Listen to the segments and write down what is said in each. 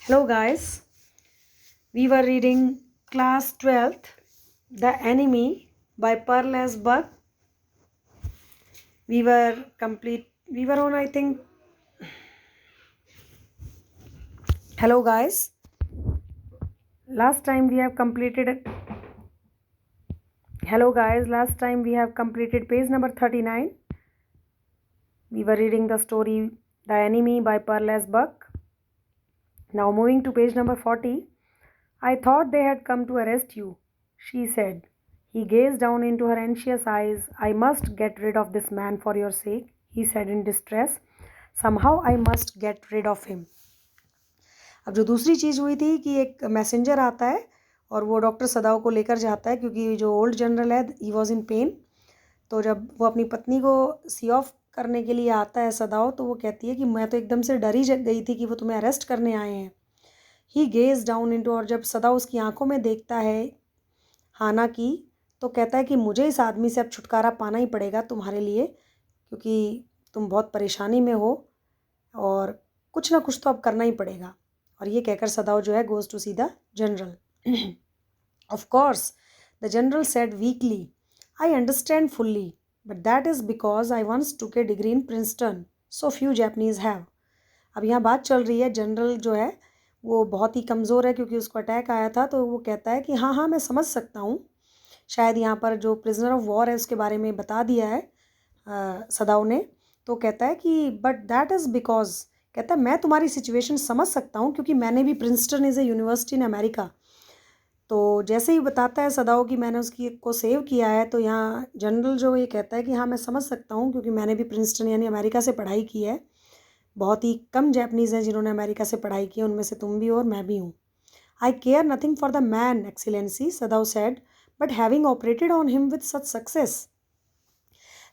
Hello, guys. We were reading class 12th, The Enemy by Pearl S. Buck. We were on, I think. Hello, guys. Last time we have completed. Hello, guys. Last time we have completed page number 39. We were reading the story The Enemy by Pearl S. Buck. Now, moving to page number 40. I thought they had come to arrest you, she said. He gazed down into her anxious eyes. I must get rid of this man for your sake, he said in distress. Somehow I must get rid of him. अब जो दूसरी चीज़ हुई थी कि एक messenger आता है और वो डॉक्टर सदाव को लेकर जाता है, क्योंकि जो ओल्ड जनरल है ही वॉज इन पेन. तो जब वो अपनी पत्नी को सी ऑफ करने के लिए आता है सदाव, तो वो कहती है कि मैं तो एकदम से डर ही गई थी कि वो तुम्हें अरेस्ट करने आए हैं. ही गेज डाउन इनटू, और जब सदाव उसकी आंखों में देखता है हाना की, तो कहता है कि मुझे इस आदमी से अब छुटकारा पाना ही पड़ेगा तुम्हारे लिए, क्योंकि तुम बहुत परेशानी में हो और कुछ ना कुछ तो अब करना ही पड़ेगा. और ये कहकर सदाव जो है goes to see the general. Of course the general said weakly, I understand fully, but that is because I once took a degree in Princeton, so few Japanese have. अब यहाँ बात चल रही है, जनरल जो है वो बहुत ही कमज़ोर है क्योंकि उसको अटैक आया था. तो वो कहता है कि हाँ हाँ मैं समझ सकता हूँ, शायद यहाँ पर जो प्रिजनर ऑफ वॉर है उसके बारे में बता दिया है सदाव ने. तो कहता है कि बट दैट इज़ बिकॉज, कहता है मैं तुम्हारी सिचुएशन समझ सकता हूँ क्योंकि मैंने भी, Princeton is a university in America. तो जैसे ही बताता है सदाव कि मैंने उसकी को सेव किया है, तो यहाँ जनरल जो ये कहता है कि हाँ मैं समझ सकता हूँ क्योंकि मैंने भी प्रिंसटन यानी अमेरिका से पढ़ाई की है. बहुत ही कम जैपनीज़ हैं जिन्होंने अमेरिका से पढ़ाई की है, उनमें से तुम भी हो और मैं भी हूँ. I care nothing for the man excellency, Sadao said, but having operated on him with such success.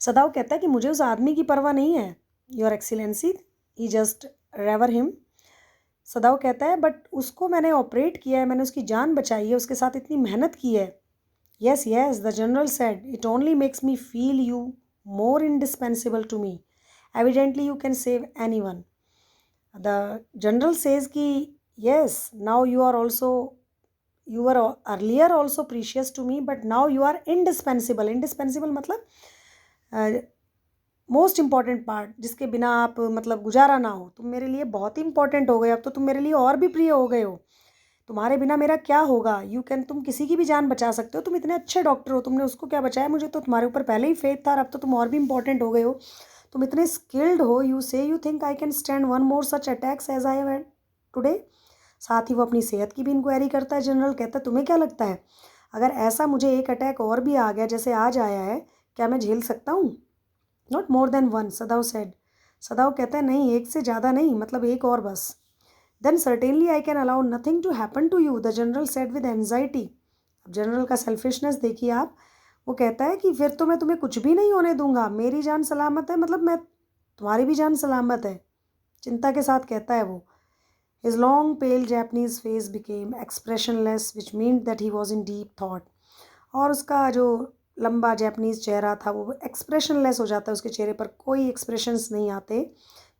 Sadao कहता है कि मुझे उस आदमी की परवाह नहीं है, your excellency, he just revere him. Sadao कहता है बट उसको मैंने ऑपरेट किया है, मैंने उसकी जान बचाई है, उसके साथ इतनी मेहनत की है. Yes yes, the general said, it only makes me feel you more indispensable to me. Evidently you can save anyone. The general says ki yes, now you were earlier also precious to me, but now you are indispensable. Indispensable मतलब most important part, जिसके बिना आप मतलब गुजारा ना हो. तुम मेरे लिए बहुत ही इंपॉर्टेंट हो गए, अब तो तुम मेरे लिए और भी प्रिय हो गए हो. तुम्हारे बिना मेरा क्या होगा. तुम किसी की भी जान बचा सकते हो, तुम इतने अच्छे डॉक्टर हो, तुमने उसको क्या बचाया, मुझे तो तुम्हारे ऊपर पहले ही फेथ था, अब तो तुम और भी इंपॉर्टेंट हो गए हो, तुम इतने स्किल्ड हो. You think I can stand one more such attacks as I have today. साथ ही वो अपनी सेहत की भी इंक्वायरी करता है. जनरल कहता है तुम्हें क्या लगता है, अगर ऐसा मुझे एक अटैक और भी आ गया जैसे आज आया है, क्या मैं झेल सकता हूँ. Not more than one, सदाव said. सदाव कहता है नहीं, एक से ज़्यादा नहीं, मतलब एक और बस. Then certainly I can allow nothing to happen to you, the general said with anxiety. अब जनरल का सेल्फिशनेस देखिए आप. वो कहता है कि फिर तो मैं तुम्हें कुछ भी नहीं होने दूंगा, मेरी जान सलामत है, मतलब मैं तुम्हारी भी जान सलामत है, चिंता के साथ कहता है वो. His long pale Japanese face became expressionless, which mean that he was in deep thought. और उसका जो लंबा जैपनीज चेहरा था वो एक्सप्रेशनलेस हो जाता है, उसके चेहरे पर कोई एक्सप्रेशंस नहीं आते,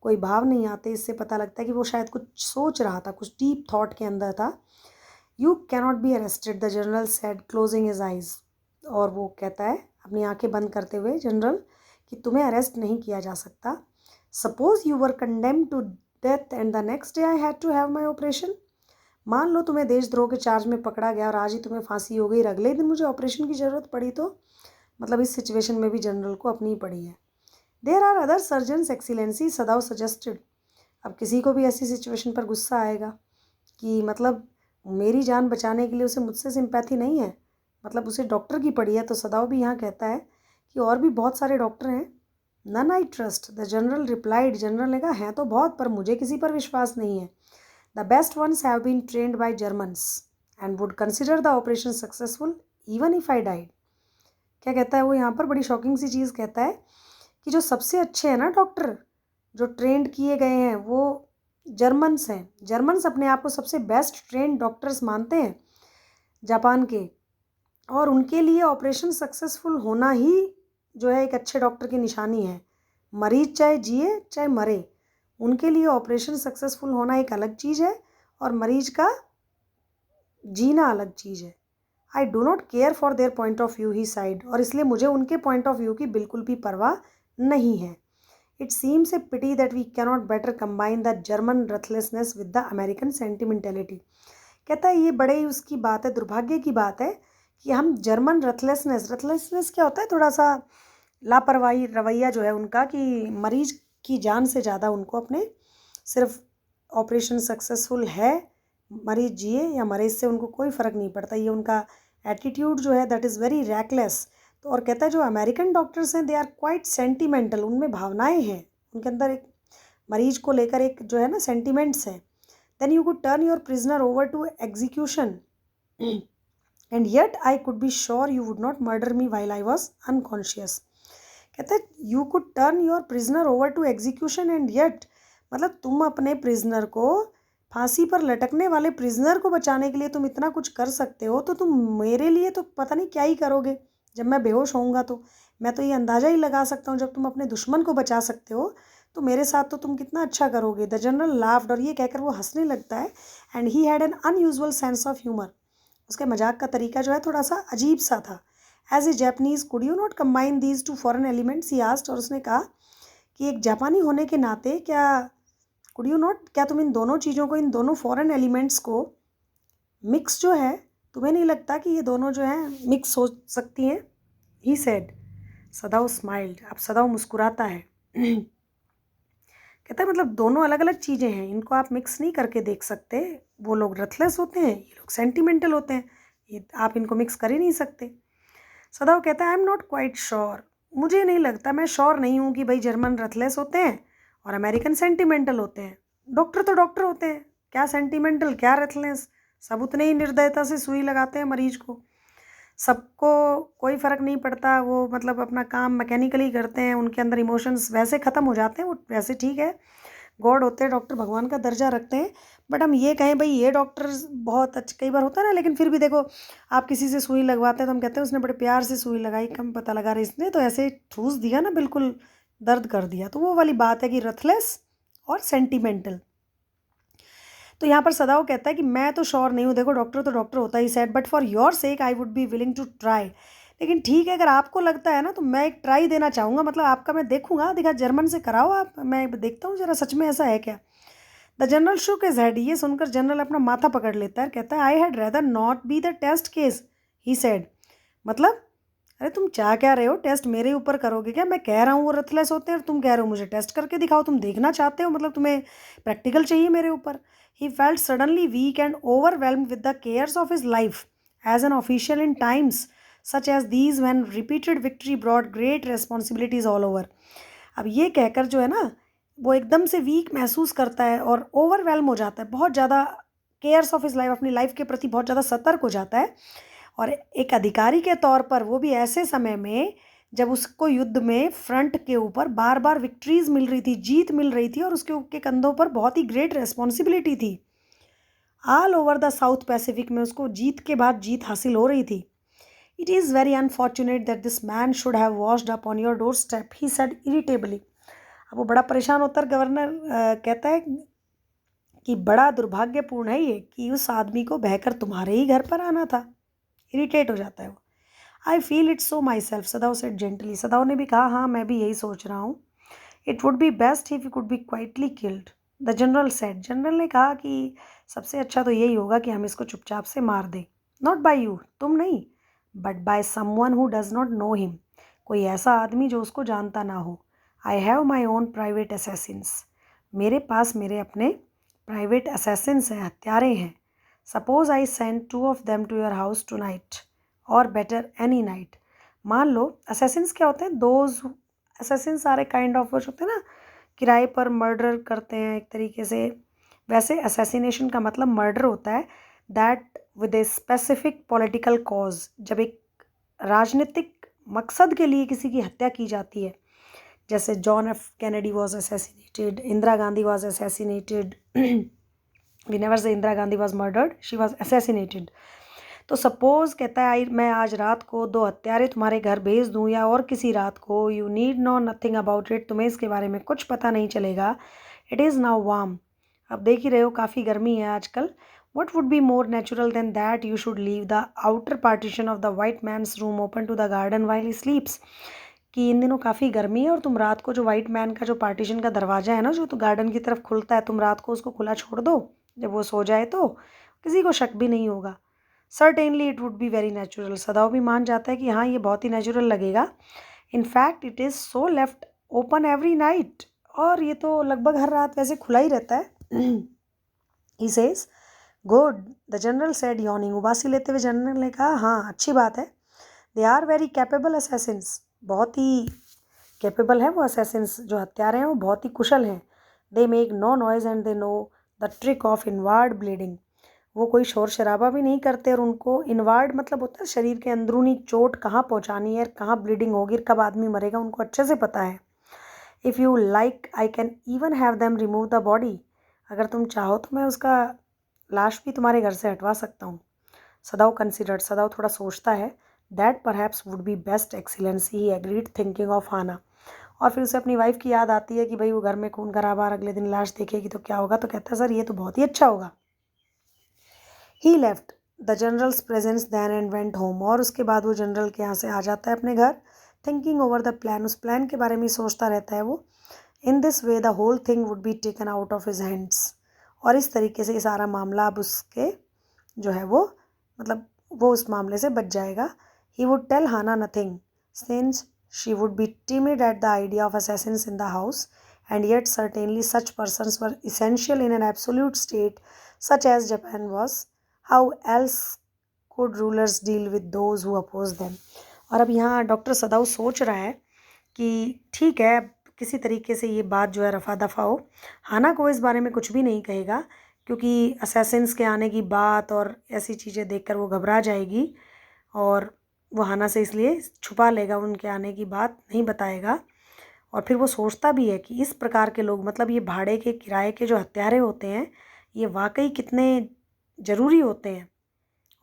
कोई भाव नहीं आते. इससे पता लगता है कि वो शायद कुछ सोच रहा था, कुछ डीप थॉट के अंदर था. You cannot be arrested, the general said closing his eyes. और वो कहता है अपनी आंखें बंद करते हुए जनरल, कि तुम्हें अरेस्ट नहीं किया जा सकता. Suppose you were condemned to death and the next day I had to have my operation. मान लो तुम्हें देशद्रोह के चार्ज में पकड़ा गया और आज ही तुम्हें फांसी हो गई और अगले दिन मुझे ऑपरेशन की ज़रूरत पड़ी, तो मतलब इस सिचुएशन में भी जनरल को अपनी पड़ी है. There are other surgeons excellency, Sadao suggested. अब किसी को भी ऐसी सिचुएशन पर गुस्सा आएगा कि मतलब मेरी जान बचाने के लिए उसे मुझसे सिंपैथी नहीं है, मतलब उसे डॉक्टर की पड़ी है. तो सदाव भी यहाँ कहता है कि और भी बहुत सारे डॉक्टर हैं. None I trust, the general replied. General ने कहा हैं तो बहुत, पर मुझे किसी पर विश्वास नहीं है. The best ones have been trained by Germans and would consider the operation successful even if I died. क्या कहता है वो यहाँ पर, बड़ी शॉकिंग सी चीज़ कहता है कि जो सबसे अच्छे हैं ना डॉक्टर, जो ट्रेंड किए गए हैं, वो जर्मन्स हैं. जर्मन्स अपने आप को सबसे बेस्ट ट्रेंड डॉक्टर्स मानते हैं जापान के, और उनके लिए ऑपरेशन सक्सेसफुल होना ही जो है एक अच्छे डॉक्टर की निशानी है. मरीज चाहे जिए चाहे मरे, उनके लिए ऑपरेशन सक्सेसफुल होना एक अलग चीज़ है, और मरीज का जीना अलग चीज़ है। I do not care for their point of view, he side, और इसलिए मुझे उनके पॉइंट ऑफ व्यू की बिल्कुल भी परवाह नहीं है। It seems a pity that we cannot better combine the German ruthlessness with the American sentimentality. कहता है ये बड़े ही उसकी बात है, दुर्भाग्य की बात है कि हम जर्मन रथलेसनेस क्या होता है, थोड़ा सा लापरवाही रवैया जो है उनका, कि मरीज की जान से ज़्यादा उनको अपने सिर्फ ऑपरेशन सक्सेसफुल है, मरीज जिए या मरे, इससे उनको कोई फ़र्क नहीं पड़ता। ये उनका एटीट्यूड जो है दैट इज़ वेरी रैकलेस। तो और कहता है जो अमेरिकन डॉक्टर्स हैं दे आर क्वाइट सेंटिमेंटल, उनमें भावनाएं हैं, उनके अंदर एक मरीज को लेकर एक जो है ना सेंटिमेंट्स हैं। Then you could turn your prisoner over to execution and yet I could be sure you would not murder me while I was unconscious. कहते हैं you could turn your prisoner over to execution and yet, मतलब तुम अपने prisoner को, फांसी पर लटकने वाले प्रिजनर को बचाने के लिए तुम इतना कुछ कर सकते हो, तो तुम मेरे लिए तो पता नहीं क्या ही करोगे जब मैं बेहोश होऊंगा। तो मैं तो ये अंदाज़ा ही लगा सकता हूँ, जब तुम अपने दुश्मन को बचा सकते हो तो मेरे साथ तो तुम कितना अच्छा करोगे। द जनरल लाफ्ड, और ये कहकर वो हंसने लगता है। And he had an unusual sense of humour, उसके मजाक का तरीका जो है थोड़ा सा अजीब सा था। As a Japanese could you not combine these two foreign elements, he asked, और उसने कहा कि एक जापानी होने के नाते क्या कुड यू नॉट, क्या तुम इन दोनों चीज़ों को, इन दोनों फॉरेन एलिमेंट्स को मिक्स जो है, तुम्हें नहीं लगता कि ये दोनों जो हैं मिक्स हो सकती हैं? He said. सदाव स्माइल्ड, अब सदाव मुस्कुराता है। कहता है मतलब दोनों अलग अलग चीज़ें हैं, इनको आप मिक्स नहीं करके देख सकते। वो लोग रथलेस होते हैं, ये लोग सेंटिमेंटल होते हैं, ये आप इनको मिक्स कर ही नहीं सकते। सदाव कहता है I am not quite sure, मुझे नहीं लगता, मैं श्योर नहीं हूँ कि भाई जर्मन रथलेस होते हैं और अमेरिकन सेंटिमेंटल होते हैं। डॉक्टर तो डॉक्टर होते हैं, क्या सेंटिमेंटल क्या रथलेस, सब उतने ही निर्दयता से सुई लगाते हैं मरीज को, सबको कोई फ़र्क नहीं पड़ता, वो मतलब अपना काम मैकेनिकली करते हैं, उनके अंदर इमोशंस वैसे ख़त्म हो जाते हैं, वो वैसे ठीक है, गॉड होते हैं, डॉक्टर भगवान का दर्जा रखते हैं। बट हम ये कहें भाई ये डॉक्टर बहुत अच्छे, कई बार होता है ना, लेकिन फिर भी देखो आप किसी से सुई लगवाते हैं तो हम कहते हैं उसने बड़े प्यार से सुई लगाई, कम पता लगा रहा इसने तो ऐसे ठूस दिया ना, बिल्कुल दर्द कर दिया। तो वो वाली बात है कि रथलेस और सेंटिमेंटल। तो यहाँ पर सदाव कहता है कि मैं तो श्योर नहीं हूँ, देखो डॉक्टर तो डॉक्टर होता ही said, but for your sake I would be willing to try. लेकिन ठीक है, अगर आपको लगता है ना तो मैं एक ट्राई देना चाहूँगा, मतलब आपका मैं देखूँगा, देखा जर्मन से कराओ आप, मैं देखता हूँ ज़रा सच में ऐसा है क्या। The general Shuk his head, ये सुनकर जनरल अपना माथा पकड़ लेता है, कहता है I had rather not be the test case, he said. मतलब अरे तुम चाह क्या रहे हो, टेस्ट मेरे ऊपर करोगे क्या? मैं कह रहा हूँ वो रथलेस होते हैं और तुम कह रहे हो मुझे टेस्ट करके दिखाओ, तुम देखना चाहते हो, मतलब तुम्हें प्रैक्टिकल चाहिए मेरे ऊपर। He felt suddenly weak and overwhelmed with the cares of his life as an official in times such as these when repeated victory brought great responsibilities all over. अब ये कहकर जो है ना वो एकदम से वीक महसूस करता है और ओवरवेल्म हो जाता है, बहुत ज़्यादा केयर्स ऑफ हिज लाइफ, अपनी लाइफ के प्रति बहुत ज़्यादा सतर्क हो जाता है। और एक अधिकारी के तौर पर, वो भी ऐसे समय में जब उसको युद्ध में फ्रंट के ऊपर बार बार विक्ट्रीज मिल रही थी, जीत मिल रही थी, और उसके कंधों पर बहुत ही ग्रेट रेस्पॉन्सिबिलिटी थी। All over the south Pacific में उसको जीत के बाद जीत हासिल हो रही थी। It is very unfortunate that this man should have washed up on your doorstep, he said irritably. अब वो बड़ा परेशान होता है, गवर्नर कहता है कि बड़ा दुर्भाग्यपूर्ण है ये कि उस आदमी को बहकर तुम्हारे ही घर पर आना था। इरिटेट हो जाता है वो। I feel it so my self, सदाव said gently. सदाव ने भी कहा हाँ मैं भी यही सोच रहा हूँ। It would be best if you could be quietly killed, the general said. General ने कहा कि सबसे अच्छा तो यही होगा कि हम इसको चुपचाप से मार दें। नॉट बाय यू, तुम नहीं, but by someone who does not know him, कोई ऐसा आदमी जो उसको जानता ना हो। I have my own private assassins, मेरे पास मेरे अपने प्राइवेट असैसिन्स हैं, हत्यारे हैं। Suppose I send 2 of them to your house tonight, और बेटर एनी नाइट। मान लो असैसिन्स क्या होते हैं, those assassins are a kind of, वो होते हैं ना किराए पर मर्डर करते हैं एक तरीके से, वैसे असैसिनेशन का मतलब मर्डर होता है that with a specific political cause, जब एक राजनीतिक मकसद के लिए किसी की हत्या की जाती है। जैसे John F Kennedy was assassinated, Indira Gandhi was assassinated, we never say Indira Gandhi was murdered, she was assassinated. तो सपोज कहता है मैं आज रात को 2 हत्यारे तुम्हारे घर भेज दूँ, या और किसी रात को, you need know nothing about it, तुम्हें इसके बारे में कुछ पता नहीं चलेगा। इट इज़ नाउ वार्म, अब देख ही रहे हो काफ़ी गर्मी है आजकल. What would be more natural than that you should leave the outer partition of the white man's room open to the garden while he sleeps. कि इन दिनों काफ़ी गर्मी है और तुम रात को जो वाइट मैन का जो पार्टीशन का दरवाज़ा है ना, जो तो गार्डन की तरफ खुलता है, तुम रात को उसको खुला छोड़ दो. जब वो सो जाए तो किसी को शक भी नहीं होगा. Certainly it would be very natural. सदाव भी मान जाता है कि हाँ, ये बहुत ही नेचुरल लगेगा. In fact it is so left open every night. और ये तो लगभग हर रात वैसे खुला ही रहता है. He says good, the general said yawning. उबासी लेते हुए जनरल ने कहा, हाँ अच्छी बात है. They are very capable assassins. बहुत ही कैपेबल है वो असैसिन्स, जो हत्यारे हैं वो बहुत ही कुशल हैं. They make no noise and they know the trick of inward bleeding. वो कोई शोर शराबा भी नहीं करते और उनको इनवार्ड मतलब होता है शरीर के अंदरूनी चोट कहाँ पहुँचानी है, कहाँ ब्लीडिंग होगी, कब आदमी मरेगा, उनको अच्छे से पता है. If you like I can even have them remove the body. अगर तुम चाहो तो मैं उसका लाश भी तुम्हारे घर से हटवा सकता हूँ. सदाव कंसिडर्ड. सदाव थोड़ा सोचता है. That perhaps would be best excellency. He agreed thinking of Hana. और फिर उसे अपनी वाइफ की याद आती है कि भाई वो घर में खून खराबा और अगले दिन लाश देखेगी तो क्या होगा. तो कहता है सर ये तो बहुत ही अच्छा होगा. He left the general's presence then and went home. और उसके बाद वो जनरल के यहाँ से आ जाता है अपने घर. Thinking over the plan. उस प्लान के बारे में सोचता रहता है वो. In this way the whole thing would be taken out of his hands. और इस तरीके से ये सारा मामला अब उसके जो है वो मतलब वो उस मामले से बच जाएगा. He would tell Hana nothing since she would be timid at the idea of assassins in the house, and yet certainly such persons were essential in an absolute state such as Japan was. How else could rulers deal with those who oppose them? और अब यहाँ doctor सदाव सोच रहा है कि ठीक है, किसी तरीके से ये बात जो है रफा दफा हो. हाना को इस बारे में कुछ भी नहीं कहेगा क्योंकि असैसिन्स के आने की बात और ऐसी चीज़ें देखकर वो घबरा जाएगी और वो हाना से इसलिए छुपा लेगा, उनके आने की बात नहीं बताएगा. और फिर वो सोचता भी है कि इस प्रकार के लोग मतलब ये भाड़े के किराए के जो हत्यारे होते हैं ये वाकई कितने ज़रूरी होते हैं.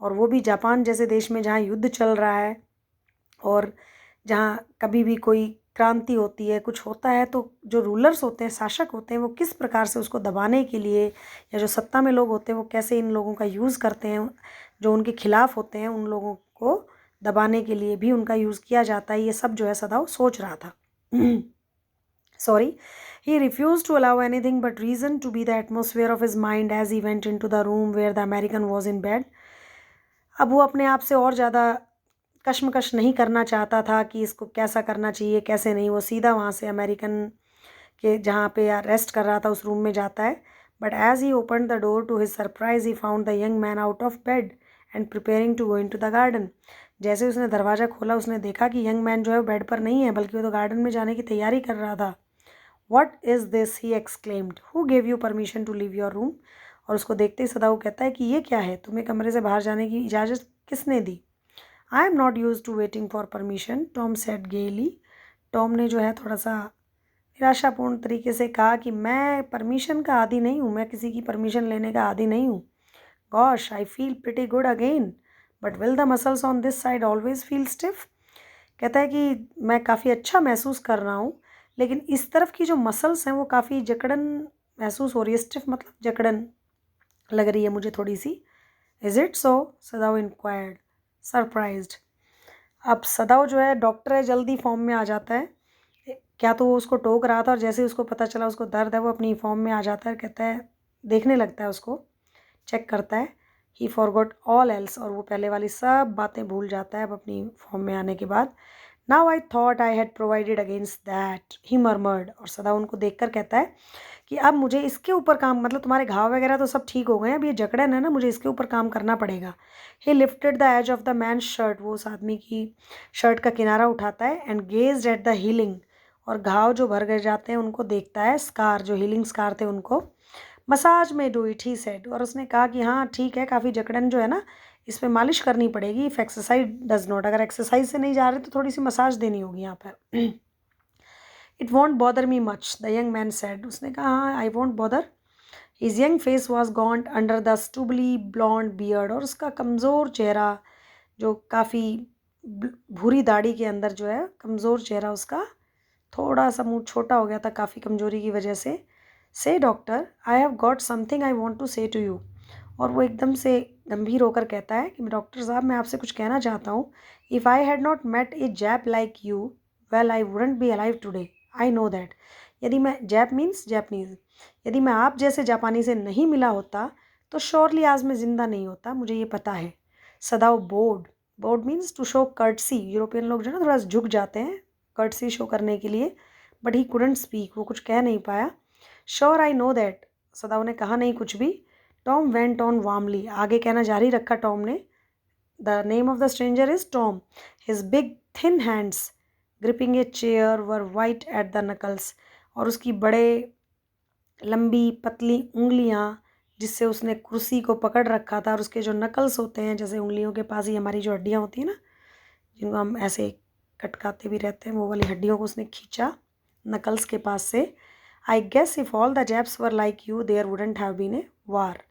और वो भी जापान जैसे देश में जहाँ युद्ध चल रहा है और जहाँ कभी भी कोई क्रांति होती है, कुछ होता है, तो जो रूलर्स होते हैं, शासक होते हैं, वो किस प्रकार से उसको दबाने के लिए या जो सत्ता में लोग होते हैं वो कैसे इन लोगों का यूज़ करते हैं, जो उनके खिलाफ होते हैं उन लोगों को दबाने के लिए भी उनका यूज़ किया जाता है. ये सब जो है सदाव सोच रहा था. Sorry. He refused to allow anything but reason to be the atmosphere of his mind as he went into the room where the American was in bed. अब वो अपने आप से और ज़्यादा कश्मकश नहीं करना चाहता था कि इसको कैसा करना चाहिए कैसे नहीं. वो सीधा वहाँ से अमेरिकन के जहाँ पे रेस्ट कर रहा था उस रूम में जाता है. But as he open the door to his surprise he found the young man out of bed and preparing to go into the garden. जैसे उसने दरवाज़ा खोला उसने देखा कि यंग मैन जो है वो बेड पर नहीं है बल्कि वो तो गार्डन में जाने की तैयारी कर रहा था. What is this? he exclaimed. Who gave you permission to leave your room? और उसको देखते ही सदाव कहता है कि ये क्या है, तुम्हें कमरे से बाहर जाने की इजाज़त किसने दी. I am not used to waiting for permission, Tom said gaily. Tom ने जो है थोड़ा सा निराशापूर्ण तरीके से कहा कि मैं परमिशन का आदी नहीं हूँ, मैं किसी की परमिशन लेने का आदी नहीं हूँ. Gosh, I feel pretty good again, but will the muscles on this side always feel stiff? कहता है कि मैं काफ़ी अच्छा महसूस कर रहा हूँ लेकिन इस तरफ की जो मसल्स हैं वो काफ़ी जकड़न महसूस हो रही है. स्टिफ मतलब जकड़न लग रही है मुझे थोड़ी सी. Is it so? Sadao inquired surprised. अब सदाव जो है डॉक्टर है, जल्दी फॉर्म में आ जाता है. क्या तो वो उसको टोक रहा था और जैसे ही उसको पता चला उसको दर्द है वो अपनी फॉर्म में आ जाता है. कहता है, देखने लगता है उसको, चेक करता है. ही फॉरगॉट ऑल एल्स. और वो पहले वाली सब बातें भूल जाता है अब अपनी फॉर्म में आने के बाद. Now I thought I had provided against that, he murmured. और सदा उनको देखकर कहता है कि अब मुझे इसके ऊपर काम, मतलब तुम्हारे घाव वगैरह तो सब ठीक हो गए हैं, अब ये जकड़न है ना, मुझे इसके ऊपर काम करना पड़ेगा. He lifted the edge of the man shirt. वो उस आदमी की शर्ट का किनारा उठाता है. And gazed at the healing. और घाव जो भर गए जाते हैं उनको देखता है. स्कार जो हीलिंग स्कार थे उनको. मसाज में डू इट, ही सेड. और उसने कहा कि हाँ ठीक है, काफ़ी जकड़न जो है ना इस पर मालिश करनी पड़ेगी. इफ़ एक्सरसाइज डज नॉट, अगर एक्सरसाइज से नहीं जा रहे तो थोड़ी सी मसाज देनी होगी यहाँ पर. It won't bother me much, the young man said. उसने कहा हाँ, I won't bother. His young face was gaunt under the stubbly blond beard. और उसका कमज़ोर चेहरा जो काफ़ी भूरी दाढ़ी के अंदर जो है कमज़ोर चेहरा उसका, थोड़ा सा मुँह छोटा हो गया था काफ़ी कमज़ोरी की वजह से. Say doctor, I have got something I want to say to you. और वो एकदम से गंभीर होकर कहता है कि डॉक्टर साहब मैं आपसे कुछ कहना चाहता हूँ। If I had not met a Jap like you, well I wouldn't be alive today, I know that. यदि मैं, जैप मीन्स जैपनीज, यदि मैं आप जैसे जापानी से नहीं मिला होता तो श्योरली आज मैं ज़िंदा नहीं होता, मुझे ये पता है। Sadao bowed, bowed means to show courtesy. European लोग जो है ना थोड़ा झुक जाते हैं कर्टसी शो करने के लिए, बट ही कुडंट स्पीक, वो कुछ कह नहीं पाया। श्योर आई नो दैट, सदाओ ने कहा नहीं कुछ भी। टॉम वेंट ऑन वार्मली, आगे कहना जारी रखा टॉम ने। The name of the stranger is Tom, his big thin hands gripping a chair were white at the knuckles. और उसकी बड़े लंबी पतली उंगलियां जिससे उसने कुर्सी को पकड़ रखा था, और उसके जो नकल्स होते हैं जैसे उंगलियों के पास ही हमारी जो हड्डियां होती हैं ना, जिनको हम ऐसे कटकाते भी रहते हैं, वो वाली हड्डियों को उसने खींचा नकल्स के पास से। I guess if all the Japs were like you there wouldn't have been a war.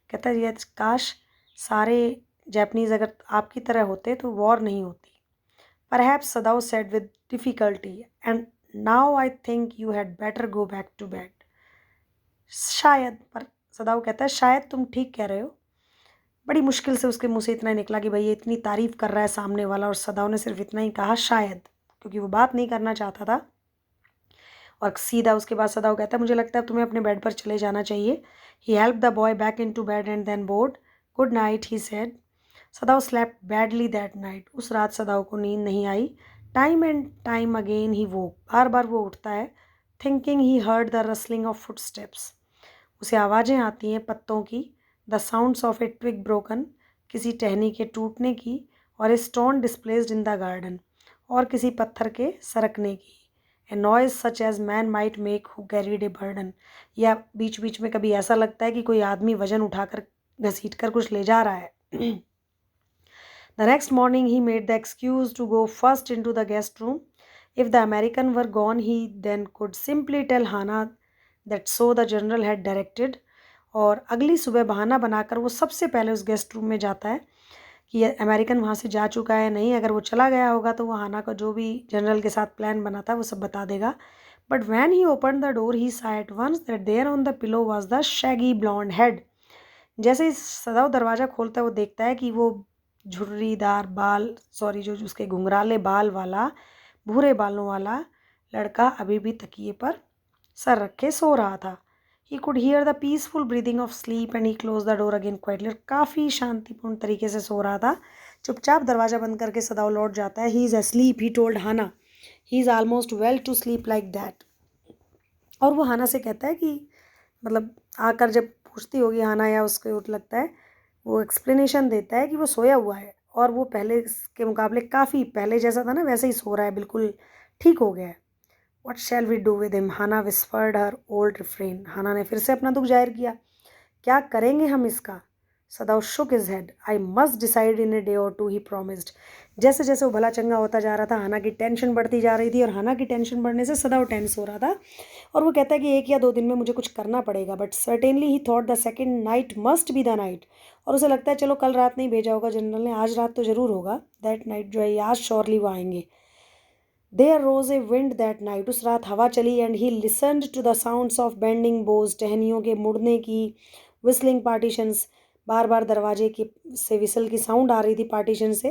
कहता है ये काश सारे जैपनीज़ अगर आपकी तरह होते तो वॉर नहीं होती। Perhaps, Sadao said with difficulty, and now I think you had better go back to bed. शायद, पर सदाओ कहता है शायद तुम ठीक कह रहे हो। बड़ी मुश्किल से उसके मुंह से इतना निकला कि भाई ये इतनी तारीफ़ कर रहा है सामने वाला, और सदाओ ने सिर्फ इतना ही कहा शायद, क्योंकि वो बात नहीं करना चाहता था। और सीधा उसके बाद सदाओ कहता है मुझे लगता है तुम्हें अपने बेड पर चले जाना चाहिए। He helped the boy back into bed and then bowed. Good night, he said. Sadao slept badly that night, उस रात सदाओ को नींद नहीं आई। Time and time again he वो, बार बार वो उठता है। Thinking he heard the rustling of footsteps, उसे आवाज़ें आती हैं पत्तों की। The sounds of a twig broken, किसी टहनी के टूटने की। और a stone displaced in the garden, और किसी पत्थर के सरकने की। A noise such as man might make who carried a burden, या बीच बीच में कभी ऐसा लगता है कि कोई आदमी वजन उठाकर घसीट कर कुछ ले जा रहा है। The next morning he made the excuse to go first into the guest room. If the American were gone, he then could simply tell Hannah that so the general had directed. और अगली सुबह बहाना बनाकर वो सबसे पहले उस guest room में जाता है कि अमेरिकन वहाँ से जा चुका है नहीं, अगर वो चला गया होगा तो वो हाना का जो भी जनरल के साथ प्लान बना था वो सब बता देगा। But when he open the door he saw at once that there on the pillow was the shaggy blond head. जैसे ही सदाओ दरवाज़ा खोलता है वो देखता है कि वो झुर्रीदार बाल, जो उसके घुंघराले बाल वाला, भूरे बालों वाला लड़का अभी भी तकिए पर सर रखे सो रहा था। He could hear the peaceful breathing of sleep and he close the door again quietly. काफ़ी शांतिपूर्ण तरीके से सो रहा था। चुपचाप दरवाज़ा बंद करके सदाओ लौट जाता है। He is asleep, he told Hana, he is almost well to sleep like that. और वो हाना से कहता है कि मतलब आकर जब पूछती होगी हाना या उसको लगता है, वो एक्सप्लेनेशन देता है कि वो सोया हुआ है और वो पहले के मुकाबले काफ़ी पहले जैसा था ना वैसे ही सो रहा है, बिल्कुल ठीक हो गया है। What shall we do with him, Hana whispered her old refrain. Hana ने फिर से अपना दुख जाहिर किया, क्या करेंगे हम इसका। Sadao shook his head, I must decide in a day or two, he promised. जैसे जैसे वो भला चंगा होता जा रहा था हाना की टेंशन बढ़ती जा रही थी, और हाना की टेंशन बढ़ने से सदाओ टेंस हो रहा था। और वो कहता है कि 1 या 2 दिन में मुझे कुछ करना पड़ेगा। But certainly he thought the second night must be the night. और उसे लगता है चलो कल रात नहीं भेजा होगा जनरल ने, आज रात तो ज़रूर होगा। दैट नाइट जो है आज श्योरली वो आएंगे। There rose a wind that night, उस रात हवा चली। And he listened to the sounds of bending boughs, टहनियों के मुड़ने की। विस्लिंग पार्टीशंस, बार बार दरवाजे की से विसल की साउंड आ रही थी पार्टीशन से।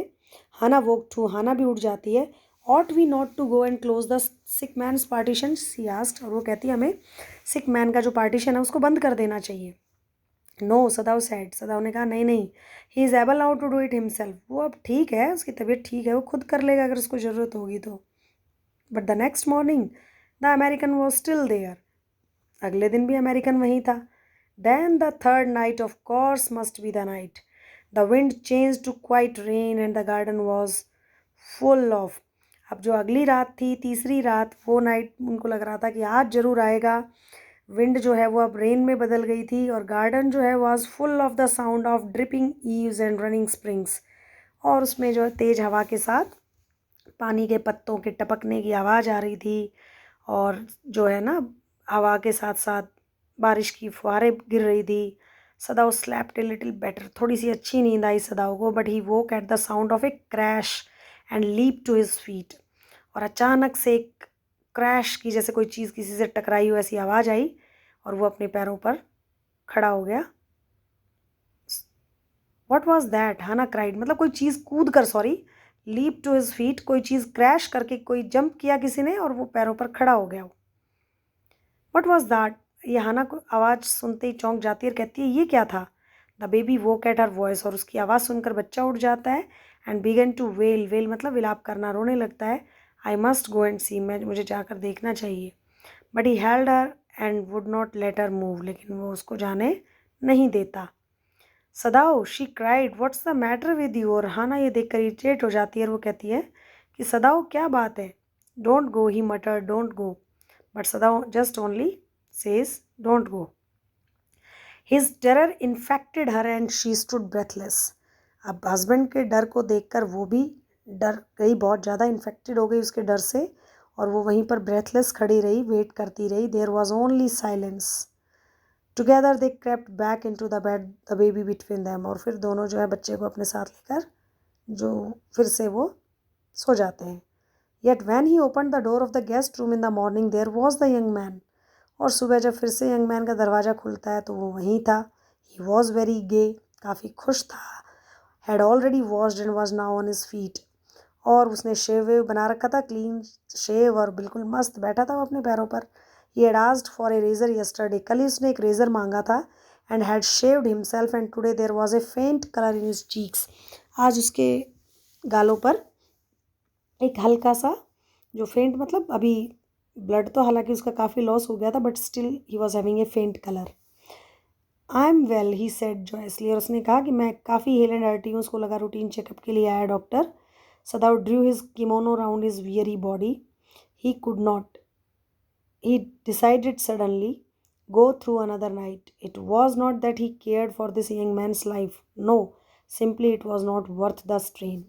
हाना वोक टू, हाना भी उठ जाती है। Ought we not to go and close the sick man's partition, she asked. और वो कहती है हमें सिक मैन का जो पार्टीशन है उसको बंद कर देना चाहिए। नो, सदाओ सैड, सदाओ ने कहा नहीं नहीं, he is able now to do it himself, वो अब ठीक है, उसकी तबीयत ठीक है, वो खुद कर लेगा अगर उसको ज़रूरत होगी तो। But the next morning the American was still there, अगले दिन भी अमेरिकन वहीं था। Then the third night of course must be the night. The wind change to quite rain and the garden was full of. अब जो अगली रात थी, तीसरी रात, वो नाइट उनको लग रहा था कि आज ज़रूर आएगा। विंड जो है वो अब रेन में बदल गई थी, और गार्डन जो है was full of the sound of dripping eaves and running springs. और उसमें जो है तेज़ हवा के साथ पानी के पत्तों के टपकने की आवाज़ आ रही थी, और जो है ना हवा के साथ साथ बारिश की फुहारें गिर रही थी। Sadao slept a little better, थोड़ी सी अच्छी नींद आई सदाओ को। But he woke at the sound of a crash and leap to his feet. और अचानक से एक क्रैश की, जैसे कोई चीज़ किसी से टकराई हो ऐसी आवाज़ आई। और वो अपने पैरों पर खड़ा हो गया। What was that? Hana cried, मतलब कोई चीज़ कूद कर, sorry, leap to his feet, कोई चीज़ क्रैश करके, कोई जंप किया किसी ने और वो पैरों पर खड़ा हो गया। What was that? ये हाना को आवाज़ सुनते ही चौंक जाती है और कहती है ये क्या था। The baby woke at her voice, और उसकी आवाज़ सुनकर बच्चा उठ जाता है। And began to wail, wail मतलब विलाप करना, रोने लगता है। आई मस्ट गो एंड सी, मुझे जाकर देखना चाहिए। But he held her and would not let her move, लेकिन वो उसको जाने नहीं देता। Sadao, she cried, what's the matter with you, और हाना ये देखकर इरिटेट हो जाती है और वो कहती है कि सदाओ क्या बात है। डोंट गो, ही मटर, don't go, but Sadao just only says don't go. His terror infected her and she stood breathless. अब हस्बैंड के डर को देखकर वो भी डर गई, बहुत ज़्यादा इन्फेक्टेड हो गई उसके डर से, और वो वहीं पर ब्रेथलेस खड़ी रही, वेट करती रही। There was only silence. Together they crept back into the bed, the baby between them, और फिर दोनों जो है बच्चे को अपने साथ लेकर जो फिर से वो सो जाते हैं। Yet when he open the door of the guest room in the morning there was the young man, और सुबह जब फिर से यंग मैन का दरवाज़ा खुलता है तो वो वहीं था। ही वॉज वेरी गे, काफ़ी खुश था। Had already washed and was now on his feet, और उसने शेव वेव बना रखा था, क्लीन शेव, और बिल्कुल मस्त बैठा था वो अपने पैरों पर। He had asked for a razor yesterday, कल ही उसने एक रेजर मांगा था। And had shaved himself and today there was a faint colour in his cheeks, आज उसके गालों पर एक हल्का सा, जो फेंट मतलब अभी ब्लड तो हालांकि उसका काफ़ी लॉस हो गया था, but still he was having a faint colour. I am well, he said joyously, और उसने कहा कि मैं काफ़ी हेल एंड हर्टी हूँ। उसको लगा रूटीन चेकअप के लिए आया doctor. सदाउ Drew his kimono round his weary body, he could not, he decided suddenly, go through another night. It was not that he cared for this young man's life. No, simply it was not worth the strain.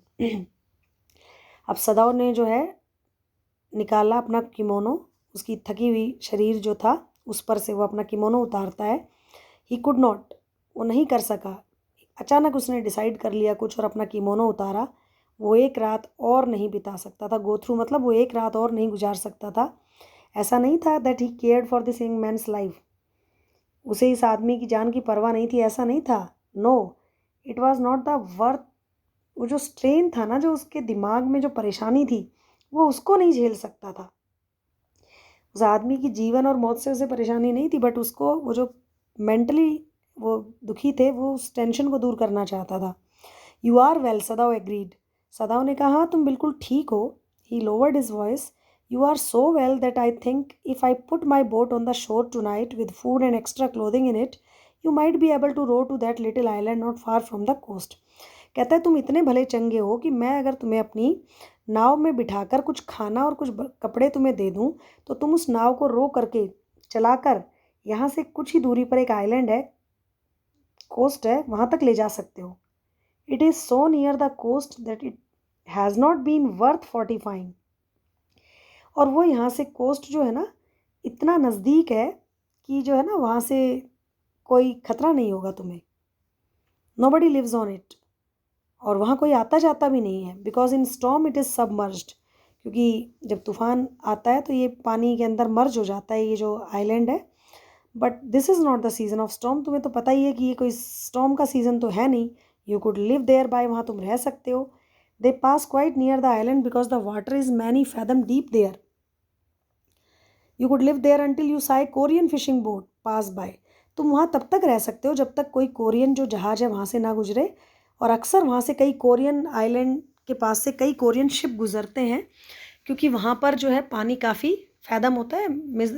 अब सदाओ ने जो है निकाला अपना kimono, उसकी थकी हुई शरीर जो था उस पर से वो अपना किमोनो उतारता है। ही कुड नॉट, वो नहीं कर सका। अचानक उसने डिसाइड कर लिया कुछ और अपना किमोनो उतारा। वो एक रात और नहीं बिता सकता था। गो थ्रू मतलब वो एक रात और नहीं गुजार सकता था। ऐसा नहीं था that he cared for this young man's life, उसे इस आदमी की जान की परवाह नहीं थी, ऐसा नहीं था। No, it was not the worth, वो जो स्ट्रेन था ना, जो उसके दिमाग में जो परेशानी थी, वो उसको नहीं झेल सकता था। उस आदमी की जीवन और मौत से उसे परेशानी नहीं थी, बट उसको वो जो मेंटली वो दुखी थे, वो उस टेंशन को दूर करना चाहता था। You are well, Sadao agreed, Sadao ने कहा तुम बिल्कुल ठीक हो। He lowered his voice, you are so well that I think if I put my boat on the shore tonight with food and extra clothing in it, you might be able to row to that little island not far from the coast. कहता है तुम इतने भले चंगे हो कि मैं अगर तुम्हें अपनी नाव में बिठाकर कुछ खाना और कुछ कपड़े तुम्हें दे दूं तो तुम उस नाव को रो करके चलाकर यहाँ से कुछ ही दूरी पर एक आइलैंड है, कोस्ट है, वहाँ तक ले जा सकते हो। It is so near the coast that it has not been worth fortifying, और वो यहाँ से कोस्ट जो है ना इतना नज़दीक है कि जो है ना वहाँ से कोई ख़तरा नहीं होगा तुम्हें। नोबडी लिव्स ऑन इट, और वहाँ कोई आता जाता भी नहीं है। Because in storm it is submerged, क्योंकि जब तूफ़ान आता है तो ये पानी के अंदर मर्ज हो जाता है ये जो आइलैंड है। But this is not the season off storm, तुम्हें तो पता ही है कि ये कोई स्टॉर्म का सीज़न तो है नहीं। You could live there by, वहाँ तुम रह सकते हो। They pass quite near the island because the water is many fathom deep there. You could live there until you saw Korean fishing boat pass by, तुम वहाँ तब तक रह सकते हो जब तक कोई कोरियन जो जहाज़ है वहाँ से ना गुजरे। और अक्सर वहाँ से कई कोरियन आइलैंड के पास से कई कोरियन शिप गुजरते हैं, क्योंकि वहाँ पर जो है पानी काफ़ी फैदम होता है।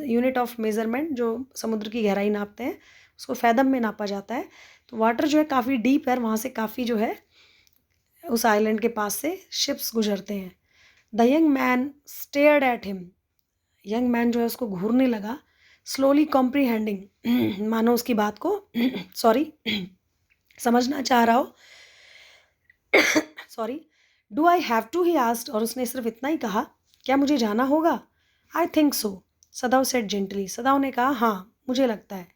यूनिट ऑफ मेज़रमेंट जो समुद्र की गहराई नापते हैं उसको फैदम में नापा जाता है। तो वाटर जो है काफ़ी डीप है, वहाँ से काफ़ी जो है उस आइलैंड के पास से शिप्स गुजरते हैं। The young man stared at him, young man जो है उसको घूरने लगा। स्लोली कॉम्प्रीहेंडिंग, मानो उसकी बात को सॉरी समझना चाह रहा हो। Sorry, do I have to, he asked, और उसने सिर्फ इतना ही कहा, क्या मुझे जाना होगा? I think so, सदाव said gently, सदाव ने कहा हाँ मुझे लगता है।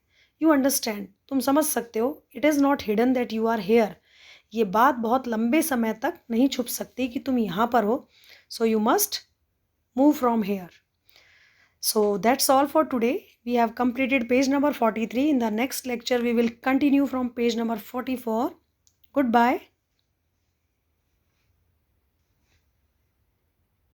यू अंडरस्टैंड, तुम समझ सकते हो। It is not hidden that you are here, ये बात बहुत लंबे समय तक नहीं छुप सकती कि तुम यहाँ पर हो। So you must move from here. So that's all for today. We have completed page number 43. In the next lecture, we will continue from page number 44. Goodbye.